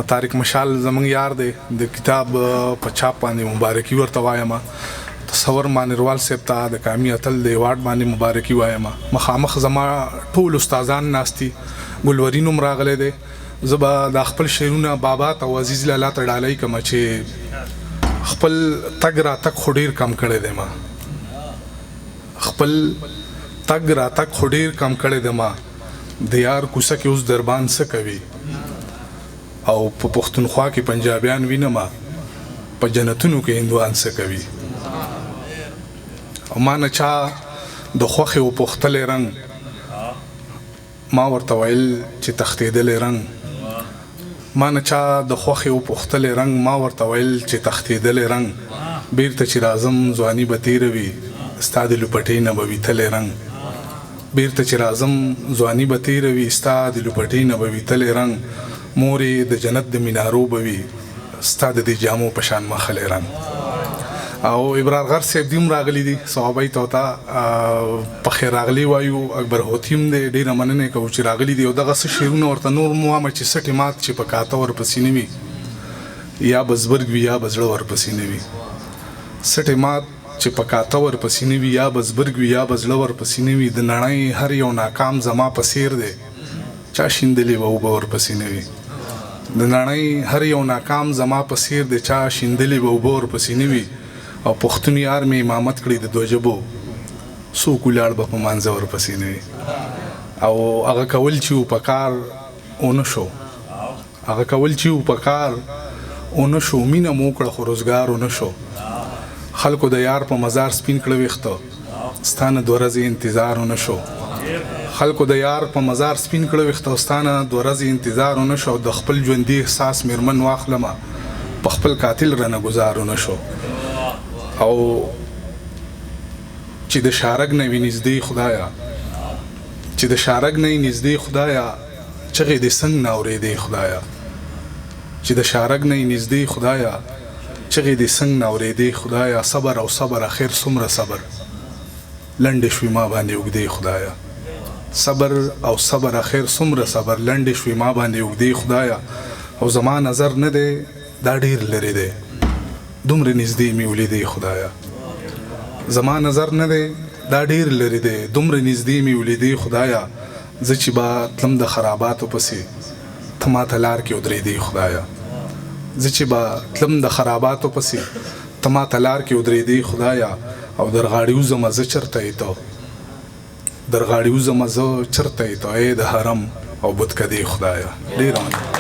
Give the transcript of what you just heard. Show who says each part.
Speaker 1: طارق مشال زمونږ یار دی د کتاب په چاپ باندې مبارکي ورته وایم. تصور مانیروال صاحب ته د قامي اتل د ایوارډ باندې مبارکي وایم. مخامخ زما ټول استادان ناستي، ګلورین هم راغلی دی. زه به د خپل شعرونه بابا ته او عزیز لالا ته ډالۍ کوم چې خپل تګ راتګ خو ډېر کم کړی دی. ما خپل تګ راتګ خو ډېر کم کړی دی. ما د یار کوڅه کې اوس دربان څه کوي، او په پښتونخوا کې پنجابیان وینم، په جنتونو کې هندوان څه کوي. او ما نه چا د خوښې وپوښتلی رنګ، ما ورته ویل چې تښتېدلی رنګ. ما نه چا د خوښې وپوښتلی رنګ، ما ورته ویل چې تښتېدلی رنګ. بیرته چې راځم ځواني به تېره وي، ستا د لوپټۍ نه به ویتلی رنګ. بیرته چې راځم ځواني به تېره وي، ستا د لوپټۍ نه به ویتلی رنګ. مورې د جنت د مینارو به وي، ستا د دې جامو په شان مخلی رنګ. او ابرار غر صاحب دي هم راغلي دي، صحابه توتا په خیر راغلي وایو. اکبر هوتي هم دی، ډېره مننه کوو چې راغلي دي. او دغه څه شعرونه ورته نور مو وامه چې سټې مات چې په کاته ورپسې نه وي، یا به زبرګ وي یا به زړه ورپسې نه وي. سټې مات چې په کاته ورپسې نه وي، یا به زبرګ وي یا به زړه ورپسې نه وي. د نړۍ هر یو ناکام زما په څیر دی، چا شیندلې به اوبه ورپسې نه وي. د نړۍ هر یو ناکام زما په څیر دی، چا شیندلې به اوبه ورپسې نه وي. او پښتون یار مې امامت کړي د دوه ژبو، څوک ولاړ به په مانځه ورپسې نه وي. او هغه کول چې و په کار ونه شو، هغه کول چې و په کار ونه شو. مینه مو وکړه خو روزګار ونه شو. خلکو د یار په مزار سپین کړه ویښته، ستا نه دوه ورځې انتظار ونه شو. خلکو د یار په مزار سپین کړه ویښته، ستا نه دوه ورځې انتظار ونه شو. د خپل ژوندي احساس میرمن واخلمه، په خپل قاتل رانه ګزار ونه شو. او چې د شارګ نه وي نږدې خدایا، چې د شارګ نه یې نږدې خدایا، چغې دې څنګه نه اورېدې خدایا. چې د شارګ نه یې نږدې خدایا، چغې دې څنګه نه اورېدې خدایا. صبر او صبر اخر څومره صبر، لنډې شوې ما باندې اوږدې خدایا. صبر او صبر اخر څومره صبر، لنډې شوې ما باندې اوږدې خدایا. او زما نظر نه دی دا ډېر لرې دی، دومره نږدې مې ولیدې خدایا. زما نظر نه دی دا ډېر لرې دی، دومره نږدې مې ولیدې خدایا. زه چې به تلم د خراباتو پسې، ته ماته لار کې ودرېدې خدایا. زه چې به تلم د خراباتو پسې، ته ماته لار کې ودرېدې خدایا. او درغاړي وزمه زه چرته یې ته، درغاړي وزمه زه چرته یې ته، ای د حرم او بتکدې خدایا. ډېره مننه.